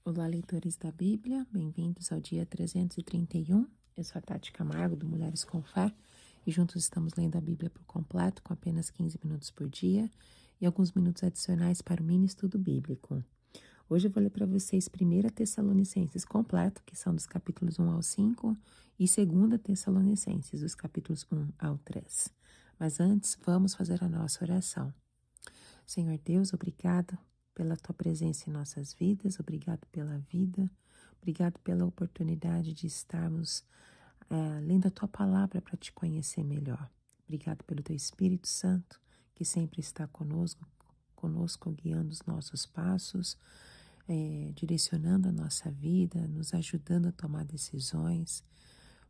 Olá, leitores da Bíblia, bem-vindos ao dia 331. Eu sou a Tati Camargo, do Mulheres com Fé, e juntos estamos lendo a Bíblia por completo, com apenas 15 minutos por dia e alguns minutos adicionais para o mini estudo bíblico. Hoje eu vou ler para vocês 1 Tessalonicenses completo, que são dos capítulos 1 ao 5, e 2 Tessalonicenses, dos capítulos 1 ao 3. Mas antes, vamos fazer a nossa oração. Senhor Deus, obrigado pela Tua presença em nossas vidas, obrigado pela vida, obrigado pela oportunidade de estarmos lendo a Tua palavra para Te conhecer melhor. Obrigado pelo Teu Espírito Santo, que sempre está conosco guiando os nossos passos, direcionando a nossa vida, nos ajudando a tomar decisões.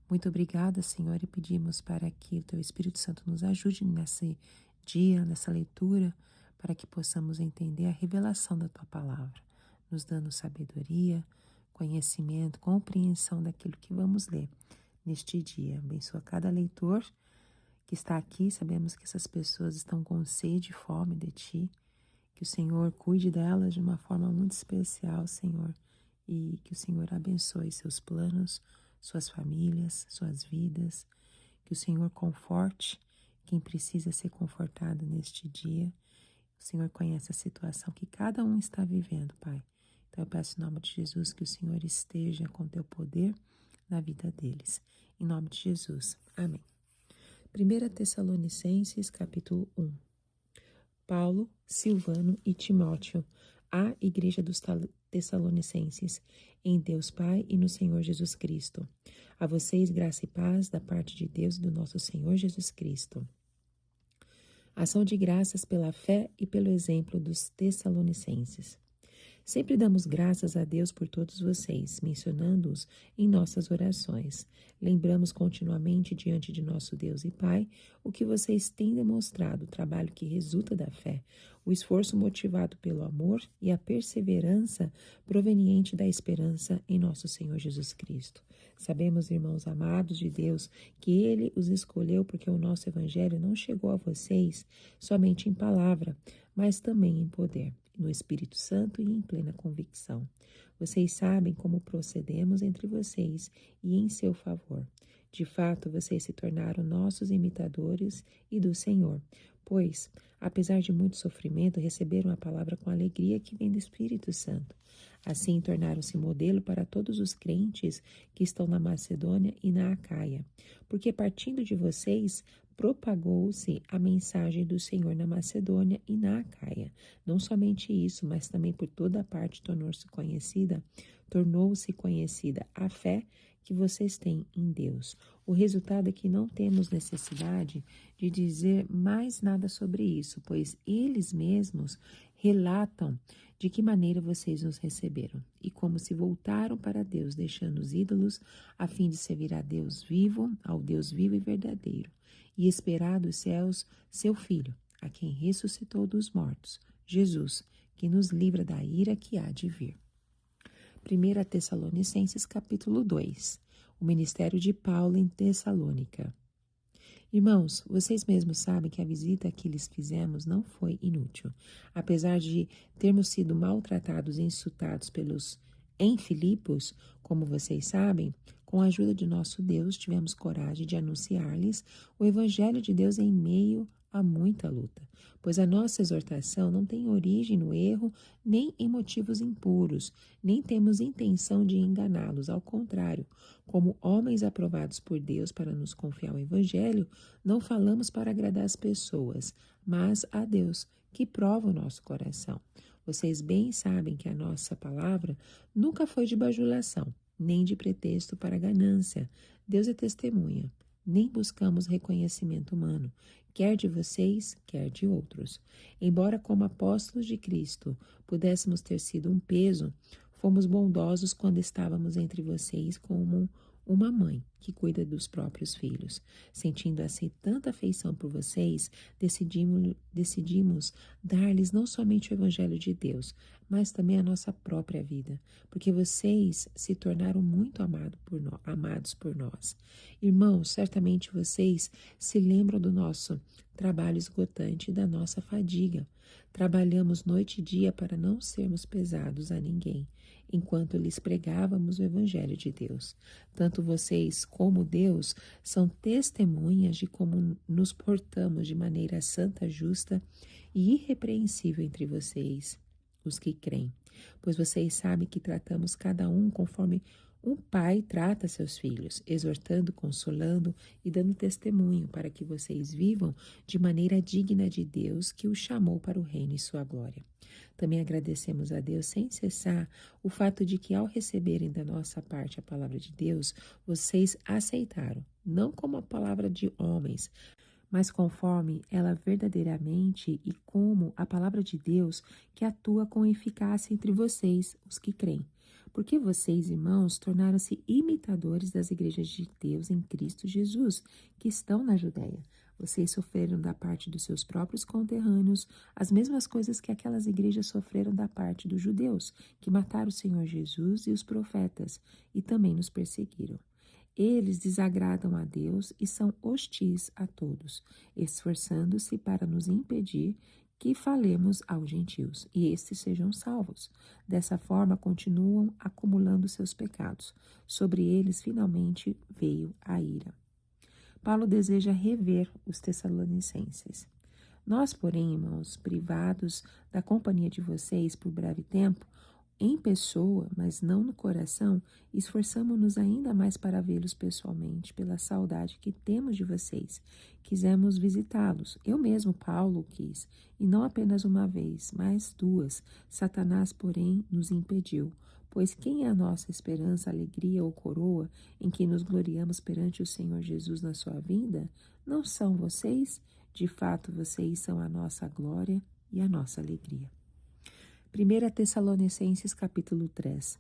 Muito obrigada, Senhor, e pedimos para que o Teu Espírito Santo nos ajude nesse dia, nessa leitura, para que possamos entender a revelação da Tua palavra, nos dando sabedoria, conhecimento, compreensão daquilo que vamos ler neste dia. Abençoa cada leitor que está aqui. Sabemos que essas pessoas estão com sede e fome de Ti, que o Senhor cuide delas de uma forma muito especial, Senhor, e que o Senhor abençoe seus planos, suas famílias, suas vidas, que o Senhor conforte quem precisa ser confortado neste dia. O Senhor conhece a situação que cada um está vivendo, Pai. Então eu peço em nome de Jesus que o Senhor esteja com Teu poder na vida deles. Em nome de Jesus. Amém. 1 Tessalonicenses, capítulo 1. Paulo, Silvano e Timóteo, à Igreja dos Tessalonicenses, em Deus Pai e no Senhor Jesus Cristo. A vocês graça e paz da parte de Deus e do nosso Senhor Jesus Cristo. Ação de graças pela fé e pelo exemplo dos Tessalonicenses. Sempre damos graças a Deus por todos vocês, mencionando-os em nossas orações. Lembramos continuamente diante de nosso Deus e Pai o que vocês têm demonstrado, o trabalho que resulta da fé, o esforço motivado pelo amor e a perseverança proveniente da esperança em nosso Senhor Jesus Cristo. Sabemos, irmãos amados de Deus, que Ele os escolheu porque o nosso Evangelho não chegou a vocês somente em palavra, mas também em poder, no Espírito Santo e em plena convicção. Vocês sabem como procedemos entre vocês e em seu favor. De fato, vocês se tornaram nossos imitadores e do Senhor, pois, apesar de muito sofrimento, receberam a palavra com alegria que vem do Espírito Santo. Assim, tornaram-se modelo para todos os crentes que estão na Macedônia e na Acaia, porque partindo de vocês, propagou-se a mensagem do Senhor na Macedônia e na Acaia. Não somente isso, mas também por toda a parte tornou-se conhecida a fé que vocês têm em Deus. O resultado é que não temos necessidade de dizer mais nada sobre isso, pois eles mesmos relatam de que maneira vocês nos receberam e como se voltaram para Deus, deixando os ídolos, a fim de servir ao Deus vivo e verdadeiro, e esperar dos céus seu Filho, a quem ressuscitou dos mortos, Jesus, que nos livra da ira que há de vir. 1 Tessalonicenses, capítulo 2. O ministério de Paulo em Tessalônica. Irmãos, vocês mesmos sabem que a visita que lhes fizemos não foi inútil. Apesar de termos sido maltratados e insultados em Filipos, como vocês sabem, com a ajuda de nosso Deus, tivemos coragem de anunciar-lhes o Evangelho de Deus em meio a muita luta, pois a nossa exortação não tem origem no erro nem em motivos impuros, nem temos intenção de enganá-los. Ao contrário, como homens aprovados por Deus para nos confiar o Evangelho, não falamos para agradar as pessoas, mas a Deus, que prova o nosso coração. Vocês bem sabem que a nossa palavra nunca foi de bajulação, nem de pretexto para ganância. Deus é testemunha. Nem buscamos reconhecimento humano, quer de vocês, quer de outros. Embora como apóstolos de Cristo pudéssemos ter sido um peso, fomos bondosos quando estávamos entre vocês como uma mãe que cuida dos próprios filhos. Sentindo assim tanta afeição por vocês, decidimos dar-lhes não somente o Evangelho de Deus, mas também a nossa própria vida, porque vocês se tornaram muito amados por nós. Irmãos, certamente vocês se lembram do nosso trabalho esgotante e da nossa fadiga. Trabalhamos noite e dia para não sermos pesados a ninguém, enquanto lhes pregávamos o Evangelho de Deus. Tanto vocês como Deus são testemunhas de como nos portamos de maneira santa, justa e irrepreensível entre vocês, os que creem. Pois vocês sabem que tratamos cada um conforme um pai trata seus filhos, exortando, consolando e dando testemunho para que vocês vivam de maneira digna de Deus que os chamou para o reino e sua glória. Também agradecemos a Deus sem cessar o fato de que, ao receberem da nossa parte a palavra de Deus, vocês aceitaram, não como a palavra de homens, mas conforme ela verdadeiramente e como a palavra de Deus que atua com eficácia entre vocês, os que creem. Porque vocês, irmãos, tornaram-se imitadores das igrejas de Deus em Cristo Jesus, que estão na Judéia. Vocês sofreram da parte dos seus próprios conterrâneos as mesmas coisas que aquelas igrejas sofreram da parte dos judeus, que mataram o Senhor Jesus e os profetas, e também nos perseguiram. Eles desagradam a Deus e são hostis a todos, esforçando-se para nos impedir que falemos aos gentios e estes sejam salvos. Dessa forma, continuam acumulando seus pecados. Sobre eles, finalmente, veio a ira. Paulo deseja rever os Tessalonicenses. Nós, porém, irmãos, privados da companhia de vocês por breve tempo, em pessoa, mas não no coração, esforçamo-nos ainda mais para vê-los pessoalmente, pela saudade que temos de vocês. Quisemos visitá-los. Eu mesmo, Paulo, quis, e não apenas uma vez, mas duas. Satanás, porém, nos impediu. Pois quem é a nossa esperança, alegria ou coroa em que nos gloriamos perante o Senhor Jesus na sua vinda? Não são vocês? De fato, vocês são a nossa glória e a nossa alegria. 1 Tessalonicenses capítulo 3.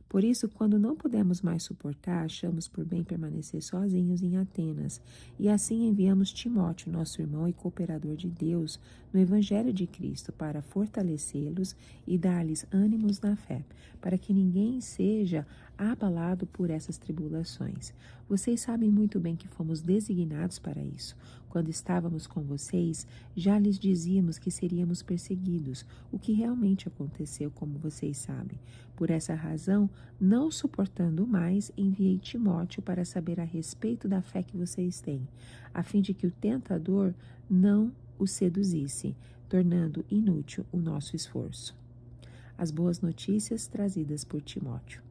Por isso, quando não pudemos mais suportar, achamos por bem permanecer sozinhos em Atenas, e assim enviamos Timóteo, nosso irmão e cooperador de Deus, no Evangelho de Cristo, para fortalecê-los e dar-lhes ânimos na fé, para que ninguém seja abalado por essas tribulações. Vocês sabem muito bem que fomos designados para isso. Quando estávamos com vocês, já lhes dizíamos que seríamos perseguidos, o que realmente aconteceu, como vocês sabem. Por essa razão, não suportando mais, enviei Timóteo para saber a respeito da fé que vocês têm, a fim de que o tentador não os seduzisse, tornando inútil o nosso esforço. As boas notícias trazidas por Timóteo.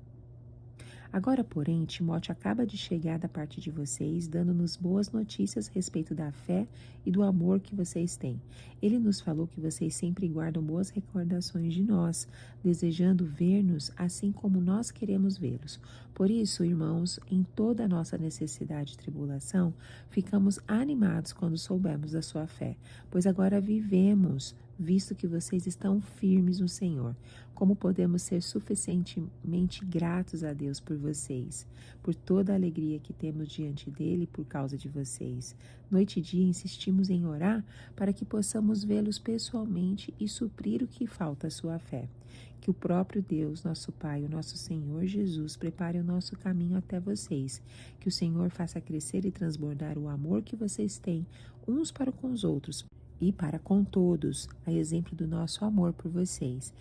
Agora, porém, Timóteo acaba de chegar da parte de vocês, dando-nos boas notícias a respeito da fé e do amor que vocês têm. Ele nos falou que vocês sempre guardam boas recordações de nós, desejando ver-nos assim como nós queremos vê-los. Por isso, irmãos, em toda a nossa necessidade e tribulação, ficamos animados quando soubemos da sua fé, pois agora vivemos, visto que vocês estão firmes no Senhor. Como podemos ser suficientemente gratos a Deus por vocês, por toda a alegria que temos diante dele por causa de vocês. Noite e dia insistimos em orar para que possamos vê-los pessoalmente e suprir o que falta à sua fé. Que o próprio Deus, nosso Pai, o nosso Senhor Jesus, prepare o nosso caminho até vocês. Que o Senhor faça crescer e transbordar o amor que vocês têm uns para com os outros e para com todos, a exemplo do nosso amor por vocês.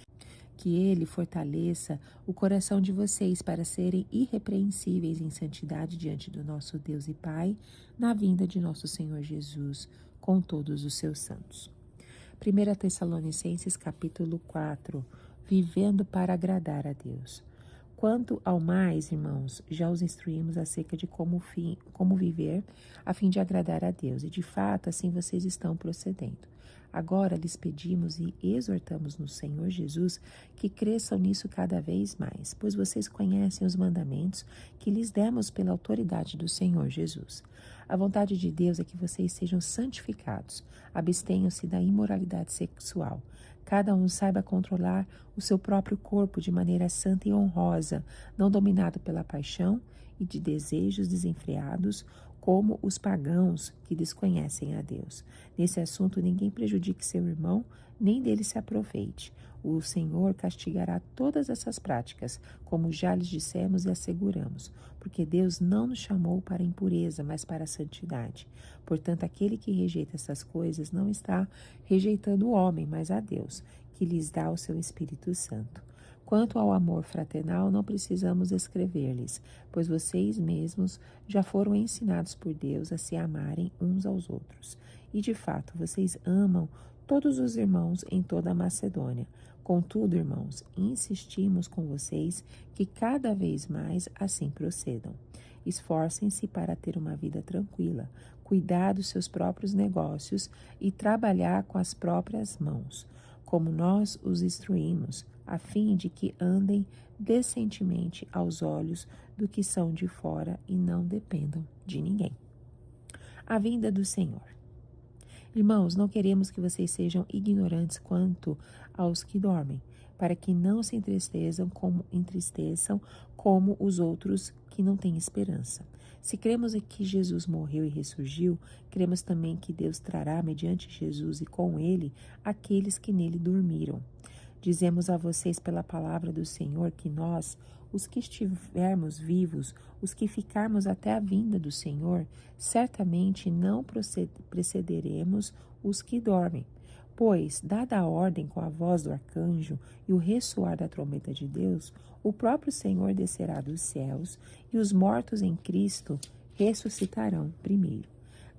Que Ele fortaleça o coração de vocês para serem irrepreensíveis em santidade diante do nosso Deus e Pai, na vinda de nosso Senhor Jesus, com todos os seus santos. 1 Tessalonicenses capítulo 4. Vivendo para agradar a Deus. Quanto ao mais, irmãos, já os instruímos acerca de como viver a fim de agradar a Deus, e de fato assim vocês estão procedendo. Agora lhes pedimos e exortamos no Senhor Jesus que cresçam nisso cada vez mais, pois vocês conhecem os mandamentos que lhes demos pela autoridade do Senhor Jesus. A vontade de Deus é que vocês sejam santificados, abstenham-se da imoralidade sexual. Cada um saiba controlar o seu próprio corpo de maneira santa e honrosa, não dominado pela paixão e de desejos desenfreados, como os pagãos que desconhecem a Deus. Nesse assunto, ninguém prejudique seu irmão, nem dele se aproveite. O Senhor castigará todas essas práticas, como já lhes dissemos e asseguramos, porque Deus não nos chamou para a impureza, mas para a santidade. Portanto, aquele que rejeita essas coisas não está rejeitando o homem, mas a Deus, que lhes dá o seu Espírito Santo. Quanto ao amor fraternal, não precisamos escrever-lhes, pois vocês mesmos já foram ensinados por Deus a se amarem uns aos outros. E, de fato, vocês amam todos os irmãos em toda a Macedônia. Contudo, irmãos, insistimos com vocês que cada vez mais assim procedam. Esforcem-se para ter uma vida tranquila, cuidar dos seus próprios negócios e trabalhar com as próprias mãos, como nós os instruímos, a fim de que andem decentemente aos olhos do que são de fora e não dependam de ninguém. A vinda do Senhor. Irmãos, não queremos que vocês sejam ignorantes quanto aos que dormem, para que não se entristeçam como os outros que não têm esperança. Se cremos que Jesus morreu e ressurgiu, cremos também que Deus trará, mediante Jesus e com ele, aqueles que nele dormiram. Dizemos a vocês pela palavra do Senhor que nós, os que estivermos vivos, os que ficarmos até a vinda do Senhor, certamente não precederemos os que dormem. Pois, dada a ordem com a voz do arcanjo e o ressoar da trombeta de Deus, o próprio Senhor descerá dos céus e os mortos em Cristo ressuscitarão primeiro.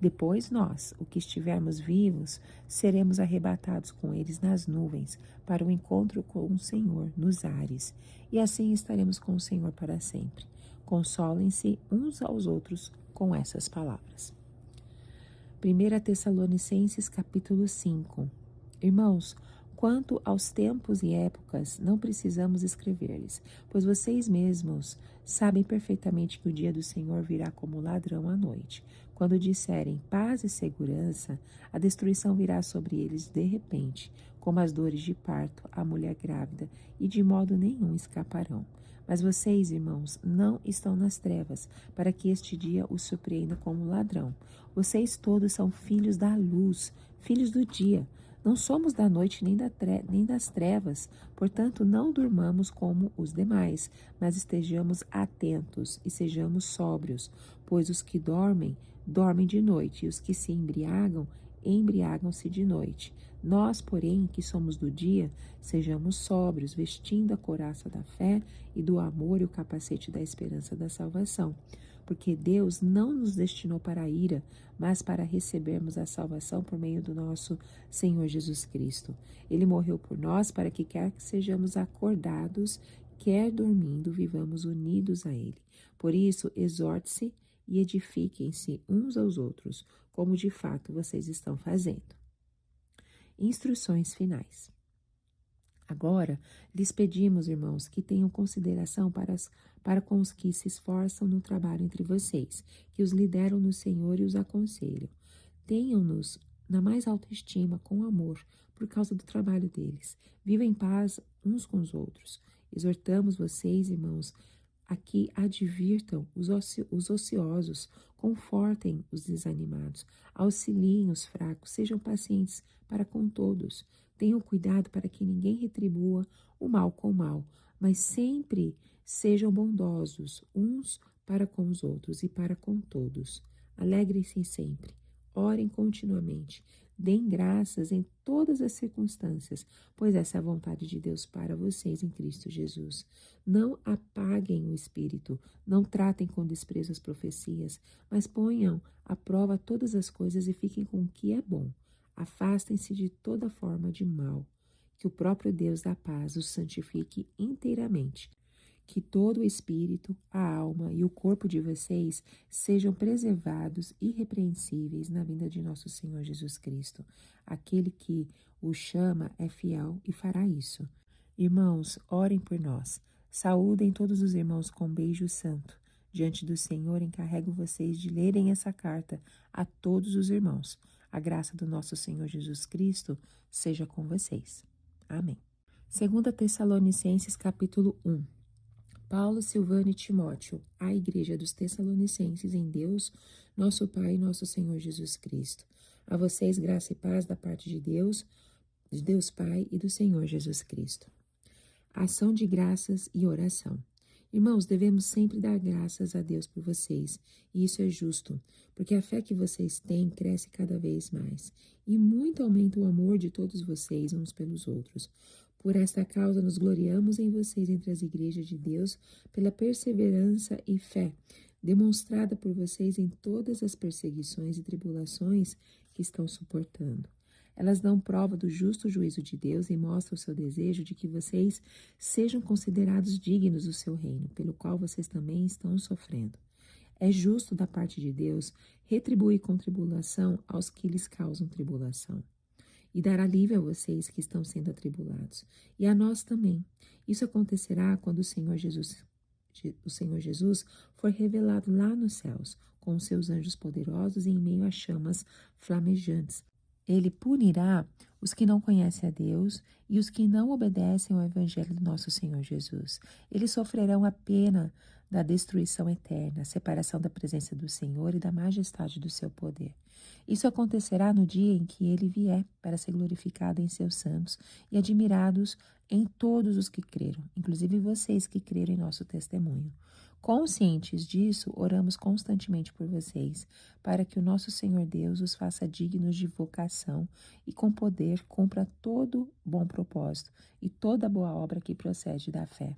Depois nós, o que estivermos vivos, seremos arrebatados com eles nas nuvens para o encontro com o Senhor nos ares, e assim estaremos com o Senhor para sempre. Consolem-se uns aos outros com essas palavras. 1 Tessalonicenses capítulo 5. Irmãos, quanto aos tempos e épocas, não precisamos escrever-lhes, pois vocês mesmos sabem perfeitamente que o dia do Senhor virá como ladrão à noite. Quando disserem paz e segurança, a destruição virá sobre eles de repente, como as dores de parto à mulher grávida, e de modo nenhum escaparão. Mas vocês, irmãos, não estão nas trevas, para que este dia os surpreenda como ladrão. Vocês todos são filhos da luz, filhos do dia. Não somos da noite nem das trevas, portanto não durmamos como os demais, mas estejamos atentos e sejamos sóbrios, pois os que dormem, dormem de noite, e os que se embriagam, embriagam-se de noite. Nós, porém, que somos do dia, sejamos sóbrios, vestindo a couraça da fé e do amor e o capacete da esperança da salvação. Porque Deus não nos destinou para a ira, mas para recebermos a salvação por meio do nosso Senhor Jesus Cristo. Ele morreu por nós para que quer que sejamos acordados, quer dormindo, vivamos unidos a Ele. Por isso, exorte-se e edifiquem-se uns aos outros, como de fato vocês estão fazendo. Instruções finais. Agora, lhes pedimos, irmãos, que tenham consideração para com os que se esforçam no trabalho entre vocês, que os lideram no Senhor e os aconselham. Tenham-nos na mais alta estima, com amor, por causa do trabalho deles. Vivam em paz uns com os outros. Exortamos vocês, irmãos, a que advirtam os ociosos, confortem os desanimados, auxiliem os fracos, sejam pacientes para com todos. Tenham cuidado para que ninguém retribua o mal com o mal, mas sempre sejam bondosos uns para com os outros e para com todos. Alegrem-se sempre, orem continuamente, deem graças em todas as circunstâncias, pois essa é a vontade de Deus para vocês em Cristo Jesus. Não apaguem o espírito, não tratem com desprezo as profecias, mas ponham à prova todas as coisas e fiquem com o que é bom. Afastem-se de toda forma de mal, que o próprio Deus da paz os santifique inteiramente. Que todo o espírito, a alma e o corpo de vocês sejam preservados irrepreensíveis na vinda de nosso Senhor Jesus Cristo. Aquele que o chama é fiel e fará isso. Irmãos, orem por nós. Saúdem todos os irmãos com um beijo santo. Diante do Senhor, encarrego vocês de lerem essa carta a todos os irmãos. A graça do nosso Senhor Jesus Cristo seja com vocês. Amém. 2 Tessalonicenses capítulo 1. Paulo, Silvano e Timóteo, à Igreja dos Tessalonicenses em Deus, nosso Pai e nosso Senhor Jesus Cristo. A vocês graça e paz da parte de Deus de Deus Pai e do Senhor Jesus Cristo. Ação de graças e oração. Irmãos, devemos sempre dar graças a Deus por vocês, e isso é justo, porque a fé que vocês têm cresce cada vez mais, e muito aumenta o amor de todos vocês uns pelos outros. Por esta causa, nos gloriamos em vocês entre as igrejas de Deus, pela perseverança e fé demonstrada por vocês em todas as perseguições e tribulações que estão suportando. Elas dão prova do justo juízo de Deus e mostram o seu desejo de que vocês sejam considerados dignos do seu reino, pelo qual vocês também estão sofrendo. É justo da parte de Deus retribuir com tribulação aos que lhes causam tribulação, e dar alívio a vocês que estão sendo atribulados, e a nós também. Isso acontecerá quando o Senhor Jesus for revelado lá nos céus, com os seus anjos poderosos e em meio a chamas flamejantes. Ele punirá os que não conhecem a Deus e os que não obedecem ao Evangelho do nosso Senhor Jesus. Eles sofrerão a pena da destruição eterna, a separação da presença do Senhor e da majestade do seu poder. Isso acontecerá no dia em que ele vier para ser glorificado em seus santos e admirados em todos os que creram, inclusive vocês que creram em nosso testemunho. Conscientes disso, oramos constantemente por vocês, para que o nosso Senhor Deus os faça dignos de vocação e com poder cumpra todo bom propósito e toda boa obra que procede da fé.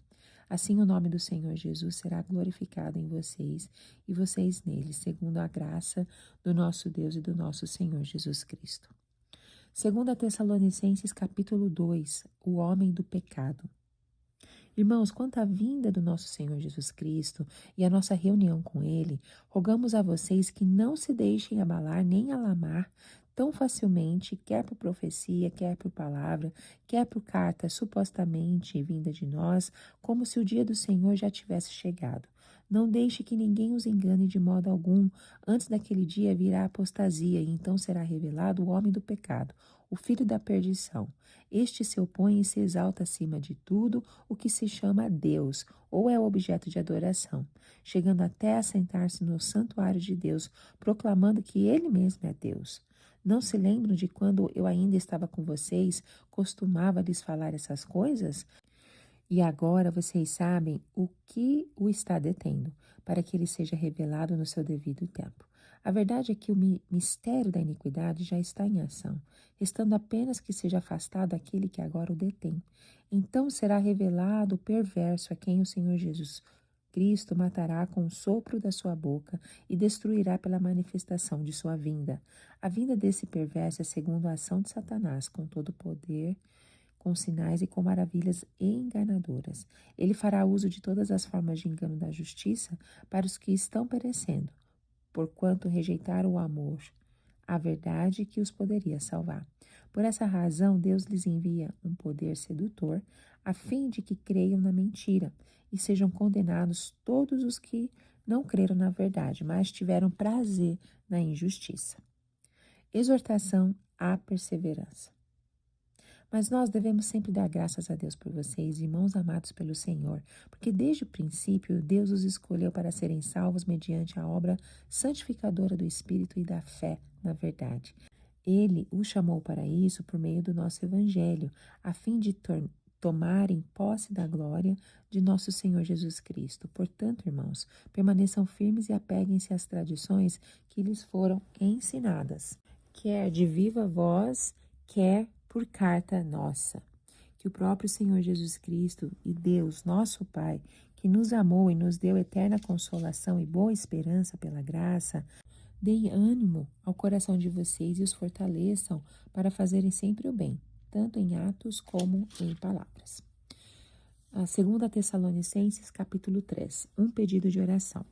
Assim o nome do Senhor Jesus será glorificado em vocês e vocês nele, segundo a graça do nosso Deus e do nosso Senhor Jesus Cristo. 2 Tessalonicenses capítulo 2, o homem do pecado. Irmãos, quanto à vinda do nosso Senhor Jesus Cristo e a nossa reunião com Ele, rogamos a vocês que não se deixem abalar nem alarmar tão facilmente, quer por profecia, quer por palavra, quer por carta supostamente vinda de nós, como se o dia do Senhor já tivesse chegado. Não deixe que ninguém os engane de modo algum. Antes daquele dia virá a apostasia, e então será revelado o homem do pecado, o filho da perdição. Este se opõe e se exalta acima de tudo o que se chama Deus, ou é objeto de adoração, chegando até a sentar-se no santuário de Deus, proclamando que ele mesmo é Deus. Não se lembram de quando eu ainda estava com vocês, costumava lhes falar essas coisas? E agora vocês sabem o que o está detendo, para que ele seja revelado no seu devido tempo. A verdade é que o mistério da iniquidade já está em ação, restando apenas que seja afastado aquele que agora o detém. Então será revelado o perverso a quem o Senhor Jesus Cristo matará com o sopro da sua boca e destruirá pela manifestação de sua vinda. A vinda desse perverso é segundo a ação de Satanás, com todo o poder, com sinais e com maravilhas enganadoras. Ele fará uso de todas as formas de engano da justiça para os que estão perecendo, porquanto rejeitaram o amor, a verdade que os poderia salvar. Por essa razão, Deus lhes envia um poder sedutor, a fim de que creiam na mentira e sejam condenados todos os que não creram na verdade, mas tiveram prazer na injustiça. Exortação à perseverança. Mas nós devemos sempre dar graças a Deus por vocês, irmãos amados pelo Senhor, porque desde o princípio Deus os escolheu para serem salvos mediante a obra santificadora do Espírito e da fé na verdade. Ele os chamou para isso por meio do nosso Evangelho, a fim de tomarem posse da glória de nosso Senhor Jesus Cristo. Portanto, irmãos, permaneçam firmes e apeguem-se às tradições que lhes foram ensinadas, quer de viva voz, quer por carta nossa. Que o próprio Senhor Jesus Cristo e Deus, nosso Pai, que nos amou e nos deu eterna consolação e boa esperança pela graça, deem ânimo ao coração de vocês e os fortaleçam para fazerem sempre o bem, tanto em atos como em palavras. A 2 Tessalonicenses, capítulo 3, um pedido de oração.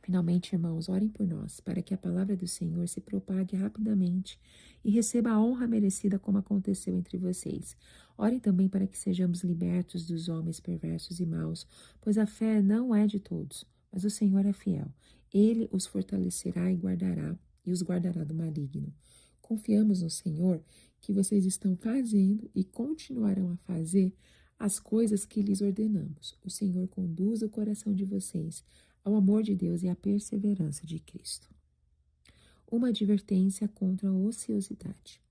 Finalmente, irmãos, orem por nós, para que a palavra do Senhor se propague rapidamente e receba a honra merecida como aconteceu entre vocês. Orem também para que sejamos libertos dos homens perversos e maus, pois a fé não é de todos, mas o Senhor é fiel. Ele os fortalecerá e os guardará do maligno. Confiamos no Senhor que vocês estão fazendo e continuarão a fazer as coisas que lhes ordenamos. O Senhor conduza o coração de vocês ao amor de Deus e à perseverança de Cristo. Uma advertência contra a ociosidade.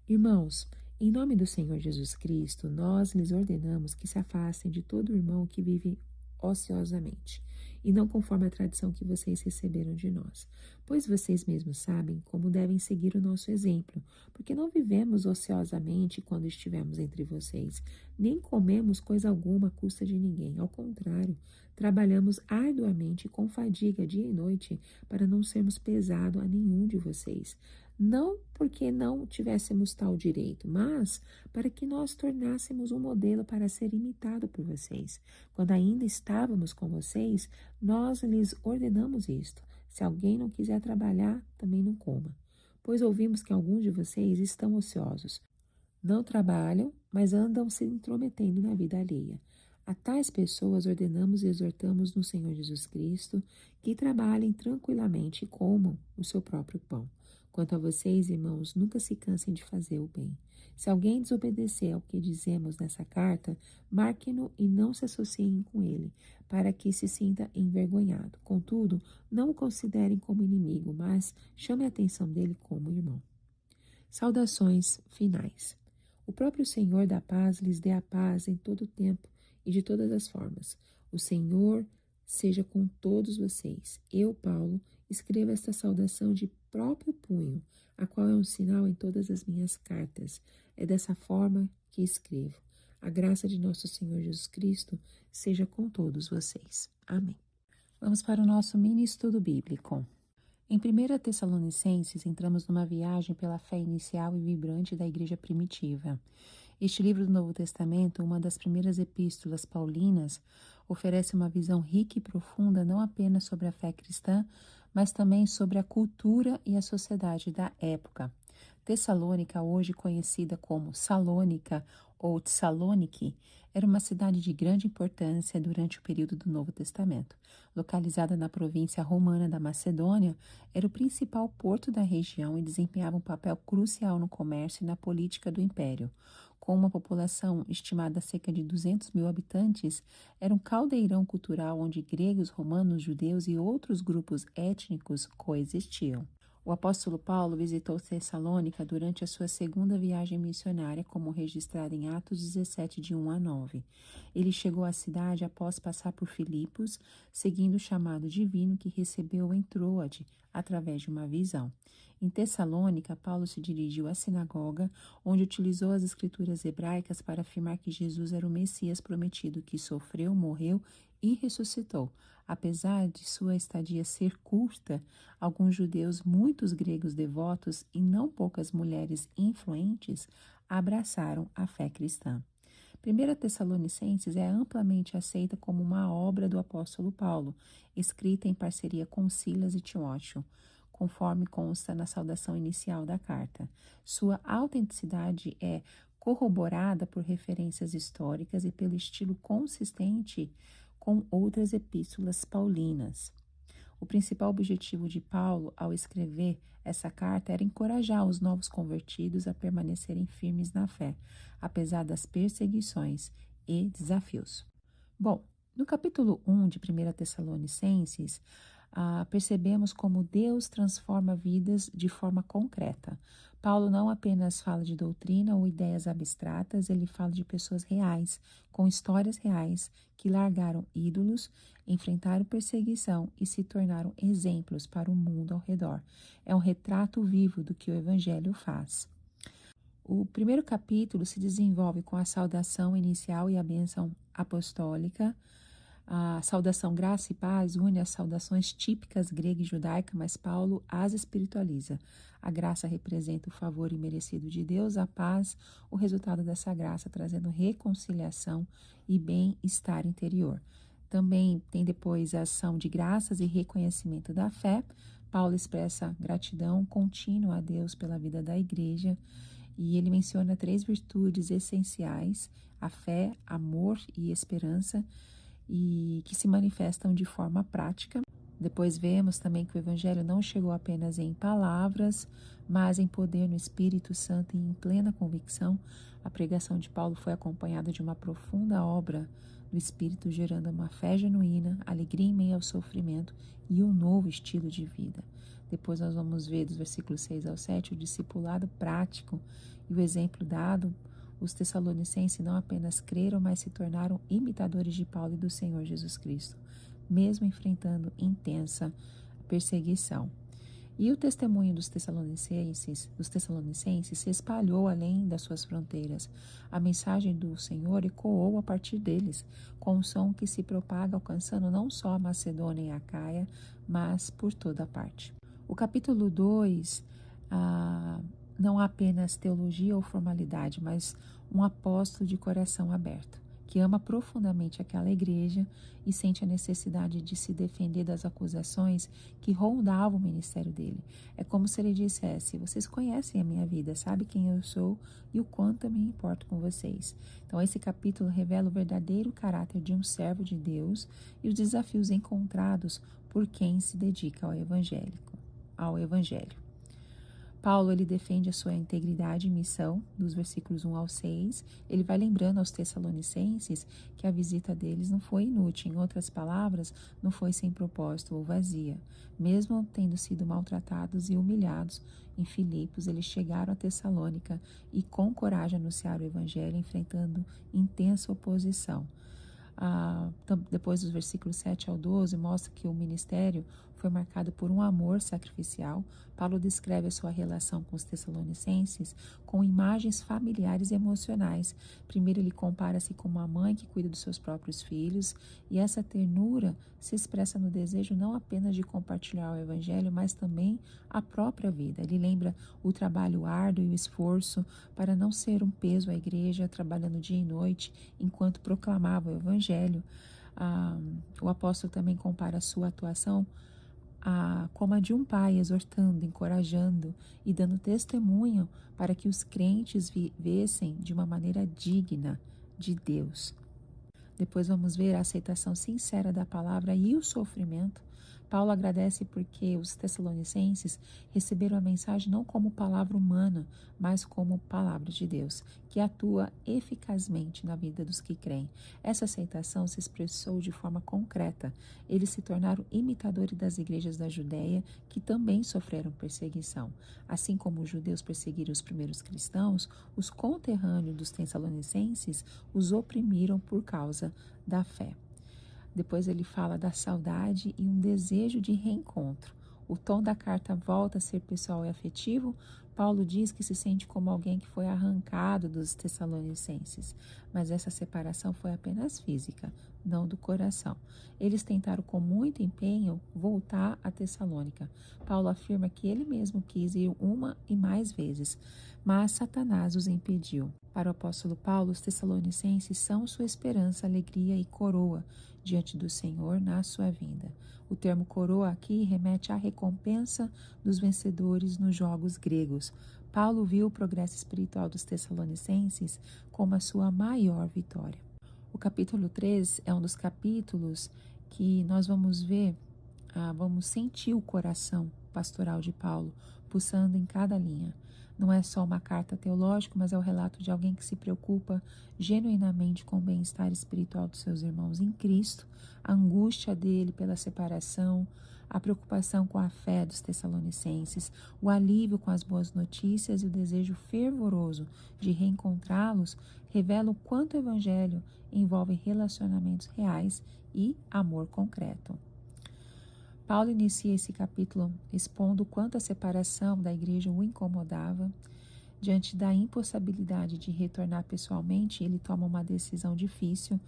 Irmãos, em nome do Senhor Jesus Cristo, nós lhes ordenamos que se afastem de todo irmão que vive ociosamente, e não conforme a tradição que vocês receberam de nós. Pois vocês mesmos sabem como devem seguir o nosso exemplo, porque não vivemos ociosamente quando estivemos entre vocês, nem comemos coisa alguma à custa de ninguém. Ao contrário, trabalhamos arduamente com fadiga dia e noite para não sermos pesado a nenhum de vocês. Não porque não tivéssemos tal direito, mas para que nós tornássemos um modelo para ser imitado por vocês. Quando ainda estávamos com vocês, nós lhes ordenamos isto: se alguém não quiser trabalhar, também não coma. Pois ouvimos que alguns de vocês estão ociosos. Não trabalham, mas andam se intrometendo na vida alheia. A tais pessoas ordenamos e exortamos no Senhor Jesus Cristo que trabalhem tranquilamente e comam o seu próprio pão. Quanto a vocês, irmãos, nunca se cansem de fazer o bem. Se alguém desobedecer ao que dizemos nessa carta, marquem-no e não se associem com ele, para que se sinta envergonhado. Contudo, não o considerem como inimigo, mas chame a atenção dele como irmão. Saudações finais. O próprio Senhor da paz lhes dê a paz em todo o tempo e de todas as formas. O Senhor seja com todos vocês. Eu, Paulo, escrevo esta saudação de próprio punho, a qual é um sinal em todas as minhas cartas. É dessa forma que escrevo. A graça de nosso Senhor Jesus Cristo seja com todos vocês. Amém. Vamos para o nosso mini estudo bíblico. Em 1 Tessalonicenses, entramos numa viagem pela fé inicial e vibrante da igreja primitiva. Este livro do Novo Testamento, uma das primeiras epístolas paulinas, oferece uma visão rica e profunda não apenas sobre a fé cristã, mas também sobre a cultura e a sociedade da época. Tessalônica, hoje conhecida como Salônica ou Tessaloniki, era uma cidade de grande importância durante o período do Novo Testamento. Localizada na província romana da Macedônia, era o principal porto da região e desempenhava um papel crucial no comércio e na política do império. Com uma população estimada a cerca de 200 mil habitantes, era um caldeirão cultural onde gregos, romanos, judeus e outros grupos étnicos coexistiam. O apóstolo Paulo visitou Tessalônica durante a sua segunda viagem missionária, como registrado em Atos 17, de 1 a 9. Ele chegou à cidade após passar por Filipos, seguindo o chamado divino que recebeu em Troade, através de uma visão. Em Tessalônica, Paulo se dirigiu à sinagoga, onde utilizou as escrituras hebraicas para afirmar que Jesus era o Messias prometido, que sofreu, morreu e ressuscitou. Apesar de sua estadia ser curta, alguns judeus, muitos gregos devotos e não poucas mulheres influentes abraçaram a fé cristã. 1 Tessalonicenses é amplamente aceita como uma obra do apóstolo Paulo, escrita em parceria com Silas e Timóteo, conforme consta na saudação inicial da carta. Sua autenticidade é corroborada por referências históricas e pelo estilo consistente com outras epístolas paulinas. O principal objetivo de Paulo ao escrever essa carta era encorajar os novos convertidos a permanecerem firmes na fé, apesar das perseguições e desafios. Bom, no capítulo 1 de 1 Tessalonicenses, percebemos como Deus transforma vidas de forma concreta. Paulo não apenas fala de doutrina ou ideias abstratas, ele fala de pessoas reais, com histórias reais, que largaram ídolos, enfrentaram perseguição e se tornaram exemplos para o mundo ao redor. É um retrato vivo do que o Evangelho faz. O primeiro capítulo se desenvolve com a saudação inicial e a bênção apostólica. A saudação graça e paz une as saudações típicas grega e judaica, mas Paulo as espiritualiza. A graça representa o favor imerecido de Deus, a paz, o resultado dessa graça, trazendo reconciliação e bem-estar interior. Também tem depois a ação de graças e reconhecimento da fé. Paulo expressa gratidão contínua a Deus pela vida da igreja e ele menciona 3 virtudes essenciais: a fé, amor e esperança, e que se manifestam de forma prática. Depois vemos também que o Evangelho não chegou apenas em palavras, mas em poder no Espírito Santo e em plena convicção. A pregação de Paulo foi acompanhada de uma profunda obra do Espírito, gerando uma fé genuína, alegria em meio ao sofrimento e um novo estilo de vida. Depois nós vamos ver dos versículos 6 ao 7 o discipulado prático e o exemplo dado. Os tessalonicenses não apenas creram, mas se tornaram imitadores de Paulo e do Senhor Jesus Cristo, mesmo enfrentando intensa perseguição. E o testemunho dos tessalonicenses se espalhou além das suas fronteiras. A mensagem do Senhor ecoou a partir deles, com um som que se propaga, alcançando não só a Macedônia e a Acaia, mas por toda parte. O capítulo 2 não há apenas teologia ou formalidade, mas um apóstolo de coração aberto, que ama profundamente aquela igreja e sente a necessidade de se defender das acusações que rondavam o ministério dele. É como se ele dissesse: vocês conhecem a minha vida, sabem quem eu sou e o quanto eu me importo com vocês. Então esse capítulo revela o verdadeiro caráter de um servo de Deus e os desafios encontrados por quem se dedica ao evangelho. Paulo, ele defende a sua integridade e missão, dos versículos 1 ao 6. Ele vai lembrando aos tessalonicenses que a visita deles não foi inútil. Em outras palavras, não foi sem propósito ou vazia. Mesmo tendo sido maltratados e humilhados em Filipos, eles chegaram a Tessalônica e com coragem anunciaram o evangelho, enfrentando intensa oposição. Depois dos versículos 7 ao 12, mostra que o ministério foi marcado por um amor sacrificial. Paulo descreve a sua relação com os tessalonicenses com imagens familiares e emocionais. Primeiro, ele compara-se com uma mãe que cuida dos seus próprios filhos, e essa ternura se expressa no desejo não apenas de compartilhar o evangelho, mas também a própria vida. Ele lembra o trabalho árduo e o esforço para não ser um peso à igreja, trabalhando dia e noite enquanto proclamava o evangelho. O apóstolo também compara a sua atuação como a de um pai, exortando, encorajando e dando testemunho para que os crentes vivessem de uma maneira digna de Deus. Depois vamos ver a aceitação sincera da palavra e o sofrimento. Paulo agradece porque os tessalonicenses receberam a mensagem não como palavra humana, mas como palavra de Deus, que atua eficazmente na vida dos que creem. Essa aceitação se expressou de forma concreta. Eles se tornaram imitadores das igrejas da Judéia, que também sofreram perseguição. Assim como os judeus perseguiram os primeiros cristãos, os conterrâneos dos tessalonicenses os oprimiram por causa da fé. Depois ele fala da saudade e um desejo de reencontro. O tom da carta volta a ser pessoal e afetivo. Paulo diz que se sente como alguém que foi arrancado dos tessalonicenses, mas essa separação foi apenas física, não do coração. Eles tentaram com muito empenho voltar a Tessalônica. Paulo afirma que ele mesmo quis ir uma e mais vezes, mas Satanás os impediu. Para o apóstolo Paulo, os tessalonicenses são sua esperança, alegria e coroa diante do Senhor na sua vinda. O termo coroa aqui remete à recompensa dos vencedores nos jogos gregos. Paulo viu o progresso espiritual dos tessalonicenses como a sua maior vitória. O capítulo 3 é um dos capítulos que nós vamos ver, vamos sentir o coração pastoral de Paulo pulsando em cada linha. Não é só uma carta teológica, mas é o relato de alguém que se preocupa genuinamente com o bem-estar espiritual dos seus irmãos em Cristo, a angústia dele pela separação, a preocupação com a fé dos tessalonicenses, o alívio com as boas notícias e o desejo fervoroso de reencontrá-los revelam o quanto o evangelho envolve relacionamentos reais e amor concreto. Paulo inicia esse capítulo expondo o quanto a separação da igreja o incomodava. Diante da impossibilidade de retornar pessoalmente, ele toma uma decisão difícil,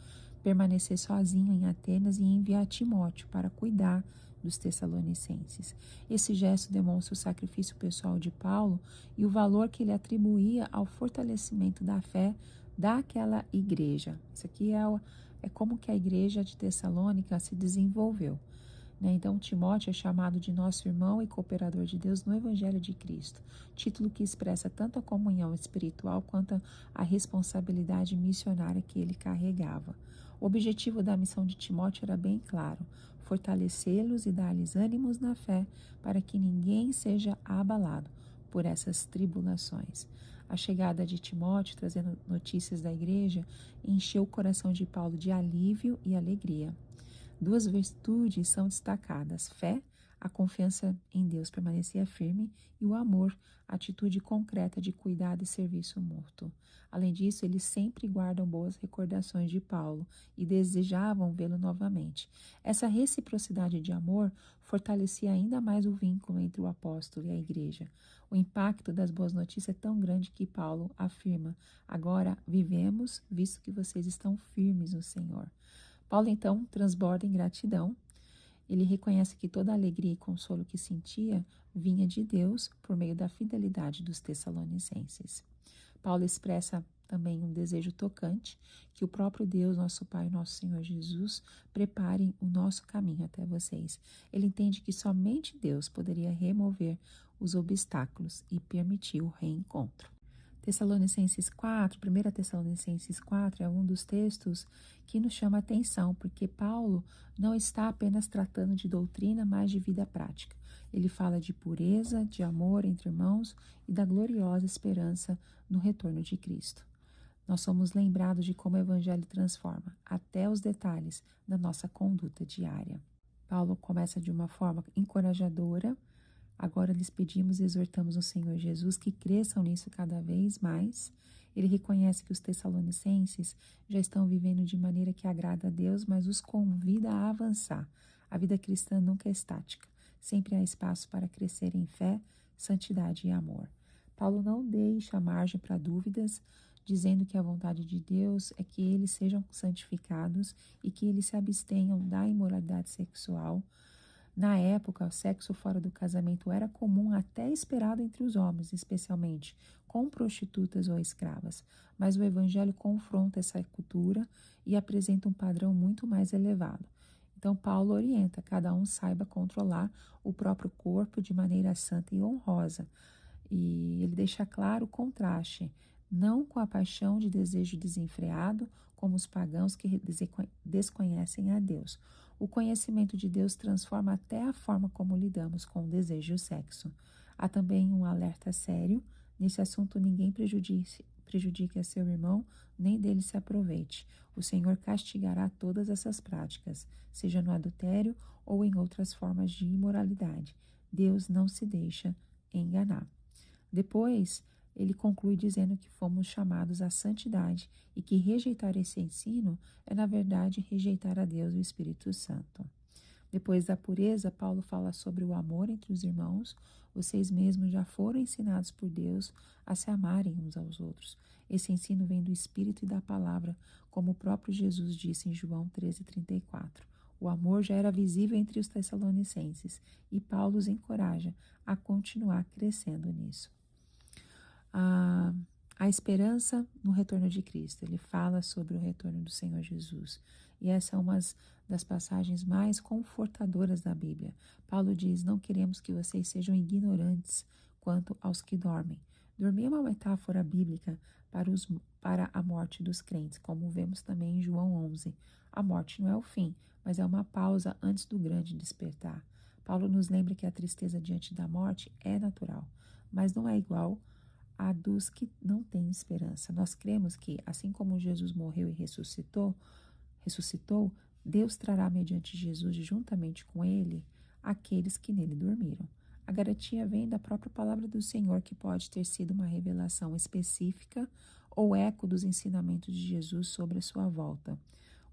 permanecer sozinho em Atenas e enviar Timóteo para cuidar dos tessalonicenses. Esse gesto demonstra o sacrifício pessoal de Paulo e o valor que ele atribuía ao fortalecimento da fé daquela igreja. Isso aqui é como que a igreja de Tessalônica se desenvolveu. Então, Timóteo é chamado de nosso irmão e cooperador de Deus no Evangelho de Cristo, título que expressa tanto a comunhão espiritual quanto a responsabilidade missionária que ele carregava. O objetivo da missão de Timóteo era bem claro: fortalecê-los e dar-lhes ânimos na fé para que ninguém seja abalado por essas tribulações. A chegada de Timóteo, trazendo notícias da igreja, encheu o coração de Paulo de alívio e alegria. Duas virtudes são destacadas: fé, A confiança em Deus permanecia firme e o amor, a atitude concreta de cuidado e serviço mútuo. Além disso, eles sempre guardam boas recordações de Paulo e desejavam vê-lo novamente. Essa reciprocidade de amor fortalecia ainda mais o vínculo entre o apóstolo e a igreja. O impacto das boas notícias é tão grande que Paulo afirma: agora vivemos, visto que vocês estão firmes no Senhor. Paulo então transborda em gratidão. Ele reconhece que toda a alegria e consolo que sentia vinha de Deus por meio da fidelidade dos tessalonicenses. Paulo expressa também um desejo tocante que o próprio Deus, nosso Pai e nosso Senhor Jesus, preparem o nosso caminho até vocês. Ele entende que somente Deus poderia remover os obstáculos e permitir o reencontro. Tessalonicenses 4, 1 Tessalonicenses 4 é um dos textos que nos chama a atenção, porque Paulo não está apenas tratando de doutrina, mas de vida prática. Ele fala de pureza, de amor entre irmãos e da gloriosa esperança no retorno de Cristo. Nós somos lembrados de como o Evangelho transforma, até os detalhes, da nossa conduta diária. Paulo começa de uma forma encorajadora. Agora lhes pedimos e exortamos o Senhor Jesus que cresçam nisso cada vez mais. Ele reconhece que os tessalonicenses já estão vivendo de maneira que agrada a Deus, mas os convida a avançar. A vida cristã nunca é estática. Sempre há espaço para crescer em fé, santidade e amor. Paulo não deixa margem para dúvidas, dizendo que a vontade de Deus é que eles sejam santificados e que eles se abstenham da imoralidade sexual. Na época, o sexo fora do casamento era comum, até esperado entre os homens, especialmente com prostitutas ou escravas. Mas o Evangelho confronta essa cultura e apresenta um padrão muito mais elevado. Então, Paulo orienta: cada um saiba controlar o próprio corpo de maneira santa e honrosa. E ele deixa claro o contraste, não com a paixão de desejo desenfreado, como os pagãos que desconhecem a Deus. O conhecimento de Deus transforma até a forma como lidamos com o desejo e o sexo. Há também um alerta sério: nesse assunto ninguém prejudique a seu irmão, nem dele se aproveite. O Senhor castigará todas essas práticas, seja no adultério ou em outras formas de imoralidade. Deus não se deixa enganar. Depois, ele conclui dizendo que fomos chamados à santidade e que rejeitar esse ensino é, na verdade, rejeitar a Deus e o Espírito Santo. Depois da pureza, Paulo fala sobre o amor entre os irmãos. Vocês mesmos já foram ensinados por Deus a se amarem uns aos outros. Esse ensino vem do Espírito e da palavra, como o próprio Jesus disse em João 13,34. O amor já era visível entre os tessalonicenses e Paulo os encoraja a continuar crescendo nisso. A esperança no retorno de Cristo. Ele fala sobre o retorno do Senhor Jesus. E essa é uma das passagens mais confortadoras da Bíblia. Paulo diz: não queremos que vocês sejam ignorantes quanto aos que dormem. Dormir é uma metáfora bíblica para a morte dos crentes, como vemos também em João 11. A morte não é o fim, mas é uma pausa antes do grande despertar. Paulo nos lembra que a tristeza diante da morte é natural, mas não é igual a dos que não têm esperança. Nós cremos que, assim como Jesus morreu e ressuscitou, Deus trará mediante Jesus e juntamente com ele aqueles que nele dormiram. A garantia vem da própria palavra do Senhor, que pode ter sido uma revelação específica ou eco dos ensinamentos de Jesus sobre a sua volta.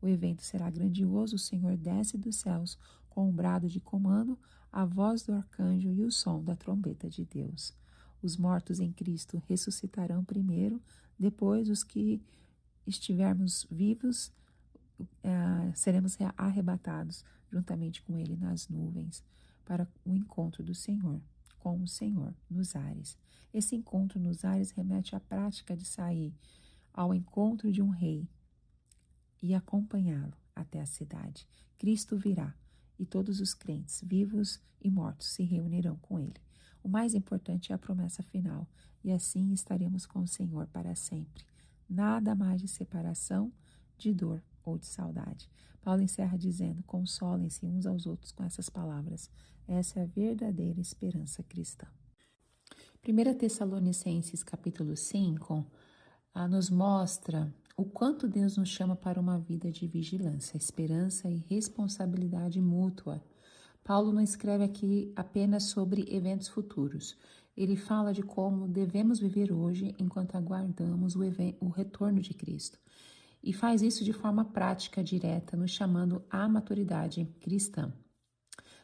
O evento será grandioso: o Senhor desce dos céus com um brado de comando, a voz do arcanjo e o som da trombeta de Deus. Os mortos em Cristo ressuscitarão primeiro, depois os que estivermos vivos seremos arrebatados juntamente com ele nas nuvens para o encontro do Senhor, com o Senhor nos ares. Esse encontro nos ares remete à prática de sair ao encontro de um rei e acompanhá-lo até a cidade. Cristo virá e todos os crentes, vivos e mortos, se reunirão com ele. O mais importante é a promessa final, e assim estaremos com o Senhor para sempre. Nada mais de separação, de dor ou de saudade. Paulo encerra dizendo: consolem-se uns aos outros com essas palavras. Essa é a verdadeira esperança cristã. 1 Tessalonicenses capítulo 5 nos mostra o quanto Deus nos chama para uma vida de vigilância, esperança e responsabilidade mútua. Paulo não escreve aqui apenas sobre eventos futuros. Ele fala de como devemos viver hoje enquanto aguardamos o retorno de Cristo. E faz isso de forma prática, direta, nos chamando à maturidade cristã.